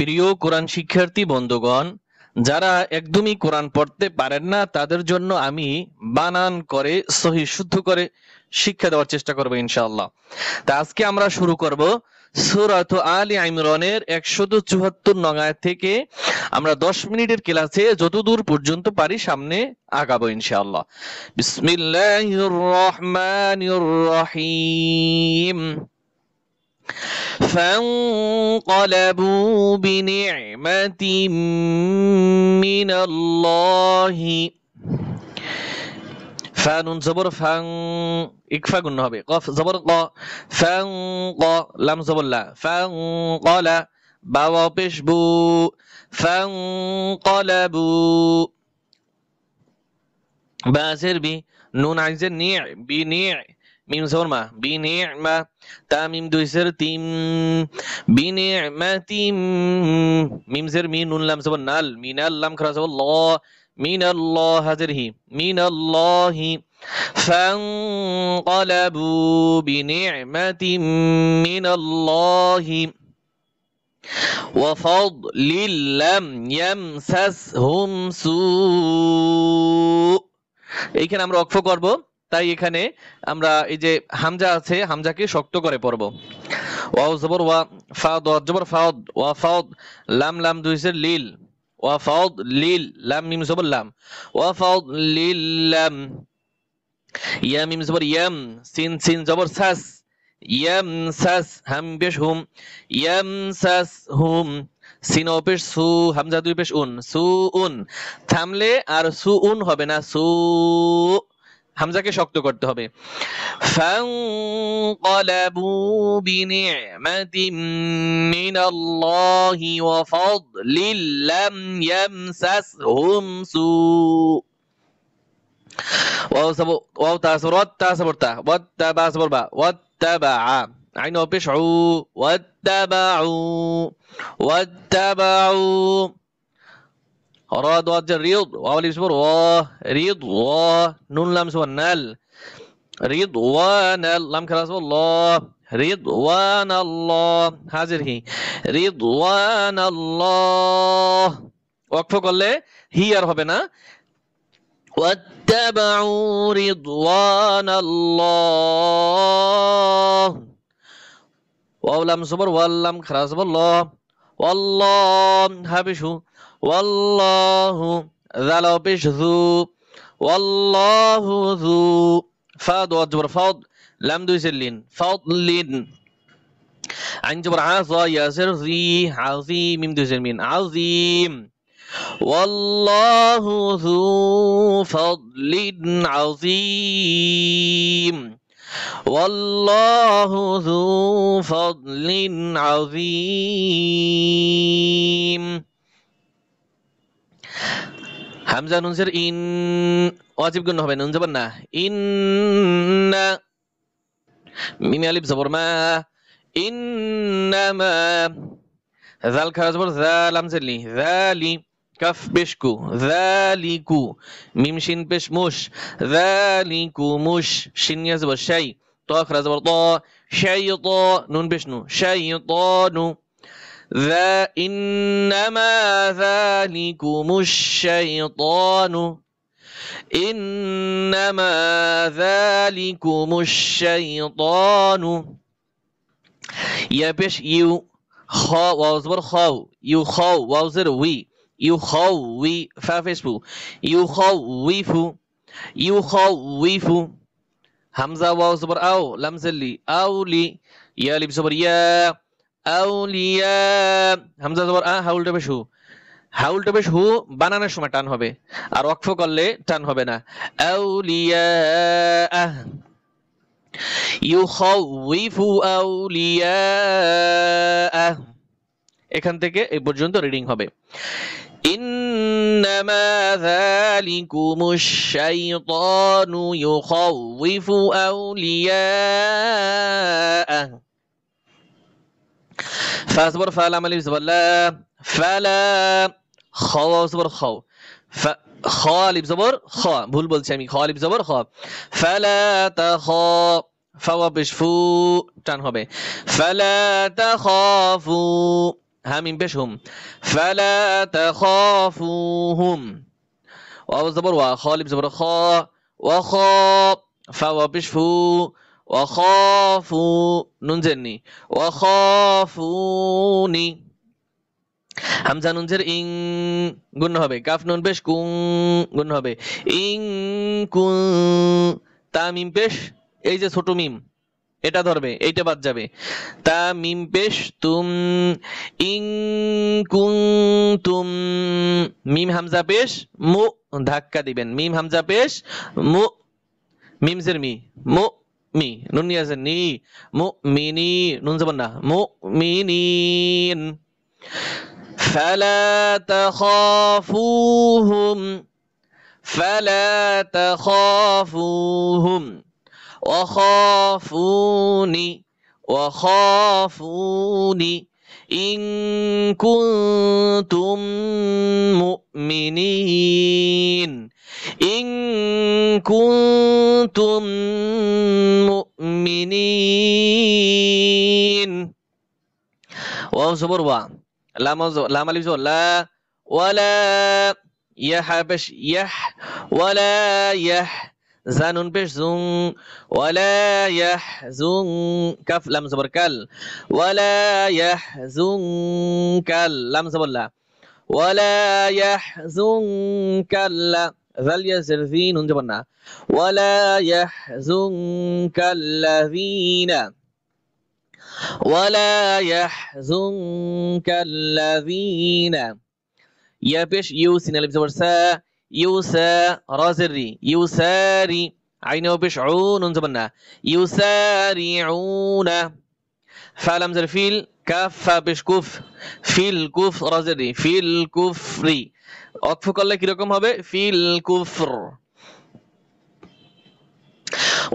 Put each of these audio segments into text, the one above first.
প্রিয় কোরআন শিক্ষার্থী বন্ধুগণ, যারা একদমই কোরআন পড়তে পারেন না তাদের জন্য আমি বানান করে সহি শুদ্ধ করে শিক্ষা দেওয়ার চেষ্টা করব ইনশাআল্লাহ। তা আজকে আমরা শুরু করব সূরাত আলী ইমরানের 174 নং আয়াত থেকে। আমরা 10 মিনিটের ক্লাসে যতদূর পর্যন্ত পারি সামনে আগাবো ইনশাআল্লাহ। বিসমিল্লাহির রহমানির রহিম। فانقلبوا بنعمة من الله ফানুন জবর ফাং ইকফা গুণ হবে কফ জবর ক ফাং ক লাম জবর লা ফাং কলা বা ওয়া পেশ বু ফাং কলাবু বা জের বি নুন আইজের নি বি নি মিম জবর মা বি নি'মা তা মিম দুই জের তিম বি নি'মাতিম মিম জের মি নুন লাম জবর নাল মিনাল লাম খরা জবর ল মিনাল্লাহ হাজের হি মিনাল্লাহি ফানকালাবু বিনি'মাতিম মিনাল্লাহি ওয়া ফাদলিল লাম ইয়ামসাসহুম সু। এইখানে আমরা ওয়াকফ করব, তাই এখানে আমরা এই যে হামজা আছে হামজাকে শক্ত করে পড়ব। ওয়াও জবর ওয়া, ফা দাদ জবর ফাদ, ওয়া ফাদ লাম লাম দুই জের লিল, ওয়া ফাদ লিল লাম মিম জবর লাম, ওয়া ফাদ লিল লাম ইয়া মিম জবর ইয়াম সিন সিন জবর সাস ইয়াম সাস হাম পেশ হুম ইয়াম সাস হুম সিন ও পেশ সু হামজা দুই পেশ উন সু উন থামলে আর সু উন হবে না, সু হামজাকে শক্ত করতে হবে। ফানকালাবু বিনি'মাতিম মিনাল্লাহি ওয়া ফাদলিল লাম ইয়ামসাসহুম সু। ওয়াও সাবু ওয়াও তা সবর তা সবর তা ওয়াত্তাবা সবর বা ওয়াত্তাবা আইন ও পেশ উ ওয়াত্তাবাউ ওয়াত্তাবাউ را ضاد الريض واو الف صبر و ريض و نون لام صبر نال رضوان لام كلاس الله رضوان الله حاضر هي رضوان الله ওয়াকফ করলে হি আর হবে না। واتبعوا رضوان الله واو لام صبر واللام كلاس الله والله হাবিশু والله ذل بش ذو والله ذو فاد وجبر فاد لم دو يسلين فضل عن جبر عصا ياسر ذي عظيم ميم دو يسلين عظيم والله ذو فضل عظيم والله ذو فضل عظيم হামজা নুন জের ইন ওয়াজিব গুণ হবে, নুন জবর না ইন্না মিম আলিফ জবর মা ইন্নামা জাল খারা জবর জা লাম জের লি যালি কাফ পেশ কু যালিকু মিম শিন পেশ মুশ যালিকু মুশ শিন ইয়া জবর শাই তা খারা জবর তা শাইত নুন পেশ নু শাইতানু إنما ذلكم الشيطان إنما ذلكم الشيطان يا بش يو خا واو زبر خاو يو خاو واو زر وي يو خاو وي فافسبو يو خاو ويفو يو خاو ويفو همزة واو زبر أو لمزلي أولي يا لب زبر يا আউলিয়া হামজা জবর আ হাউলটা পেশ হু, হাউলটা পেশ হু বানানোর সময় টান হবে আর ওয়াকফ করলে টান হবে না। আউলিয়া ইউখাউইফু আউলিয়া, এখান থেকে এই পর্যন্ত রিডিং হবে। ইন্নামা যালিকুমুশ শাইতানু ইউখাউইফু আউলিয়া ফা জবর ফা লাম আলিফ জবর লা ফালা খাও জবর খাও খা আলিফ জবর খা ভুল বলছি আমি, খা আলিফ জবর খা ফালা তাখা ফা ওয়া পেশ ফু টান হবে ফালা তাখাফু হা মিম পেশ হুম ফালা তাখাফুহুম ওয়াও জবর ওয়া খ লিফ জবর খ ওয়া খ ফা ওয়া পেশ ফু ওয়া খাফু নুন জেরনি ওয়া খাফুনি হামজা নুন জের ইং গুণ হবে কাফ নুন পেশ কুং গুণ হবে ইং কুং তা মিম পেশ এই যে ছোট মিম এটা ধরবে এইটা বাদ যাবে তা মিম পেশ তুম ইং কুং তুম মিম হামজা পেশ মু ধাক্কা দিবেন মিম হামজা পেশ মু মিম জের মি মু মি নুন নিয়াজের নি মু মিনি নুন জবর না মু মিনিন فلا تخافوهم فلا تخافوهم وخافوني إن كنتم مؤمنين إن كنتم مؤمنين واو زبر وا لام الف زبر لا ولا يح بش يح ولا يح زانون بش زون ولا يحزن كف لام زبر كل ولا يحزنك لام زبر لا ولا يحزنك ذل يزر ذي نون جبرنا ولا يحزنك الذين ولا يحزنك الذين يا بش يوسين الف زبر سا يوسى رازري يساري عينه بش عون زبنا يسارعون فعل همزة الفيل كاف بش كف فيل كف رازري فيل كفري অক্ফ করলে কি রকম হবে ফিল কুফর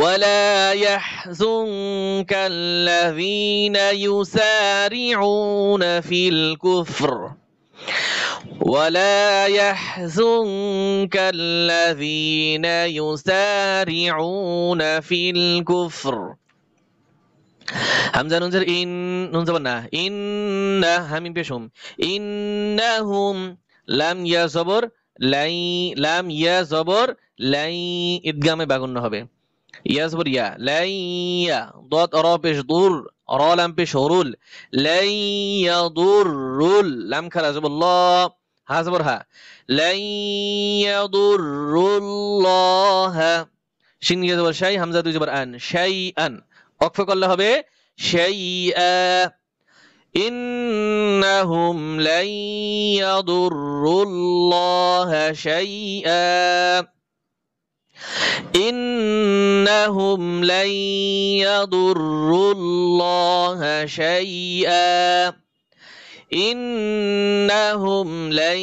ولا يحزنك الذين يسارعون في الكفر ولا يحزنك الذين يسارعون في الكفر همزة ننزل إن ننزلنا إن همين بشهم إنهم لم يزبر লাই লাম ইয়া জবর লাই ইদগামে বাগুন্য হবে ইয়া জবর ইয়া লাই ইয়া দত র পেশ দুর র লাম পেশ হুরুল লাই ইয়াদুরুল লাম খারা জবর ল হা জবর হা লাই ইয়াদুরুল্লাহ শিন ইয়া জবর শাই হামজা দুই জবর আন শাইআন ওয়াকফ করলে হবে শাইআ إنهم لن يضروا الله شيئا إنهم لن يضروا الله شيئا إنهم لن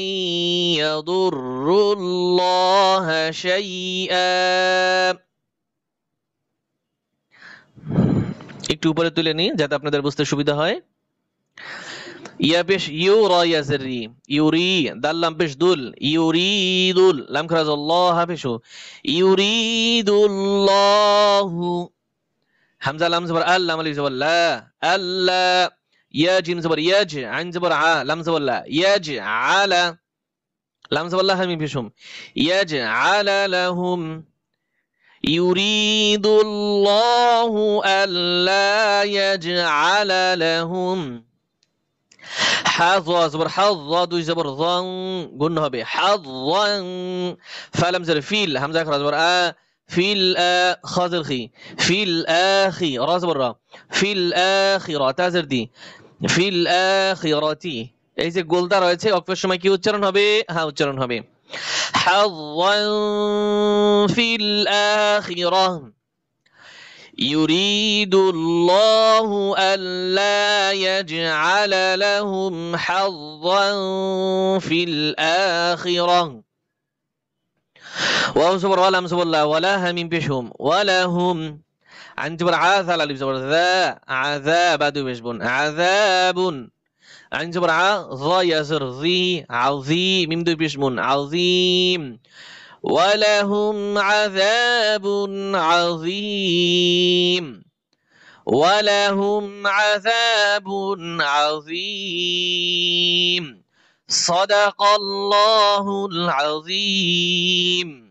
يضروا الله شيئا একটু উপরে তুলে নিন যাতে আপনাদের বুঝতে সুবিধা হয় ইয়া পেশ ইউরা ইয়াজরি ইউরি দাল লাম পেশ দুল ইউরিদুল লাম খারাজ আল্লাহ পেশ ইউরিদুল্লাহু হামজা লাম জবর আল লাম আলিফ জবর লা আল্লা ইয়া জিম জবর ইয়াজ আইন জবর আ লাম জবর লা ইয়াজ আলা লাম জবর লা হামিম পেশম ইয়াজ আলা লাহুম ইউরিদুল্লাহু আল্লা ইয়াজআলা লাহুম حظ زبر حظ دوي زبر ظن قلنا هبي حظا فلم زر فيل همزه اخر زبر في خازر خي في الاخي را زبر را في الاخره تازر دي في الاخره এই যে গোলদা রয়েছে অক্ষরের সময় কি উচ্চারণ হবে হ্যাঁ উচ্চারণ হবে حظا في الاخره يريد الله ألا يجعل لهم حظا في الآخرة واو زبر ولا زبر لا ولا هم بشهم ولا هم عن جبر عاث على زبر ذا عذاب دو بشبون عذاب عن جبر ضا يزر ذي عظيم ميم دو بشبون عظيم ولهم عذاب عظيم ولهم عذاب عظيم صدق الله العظيم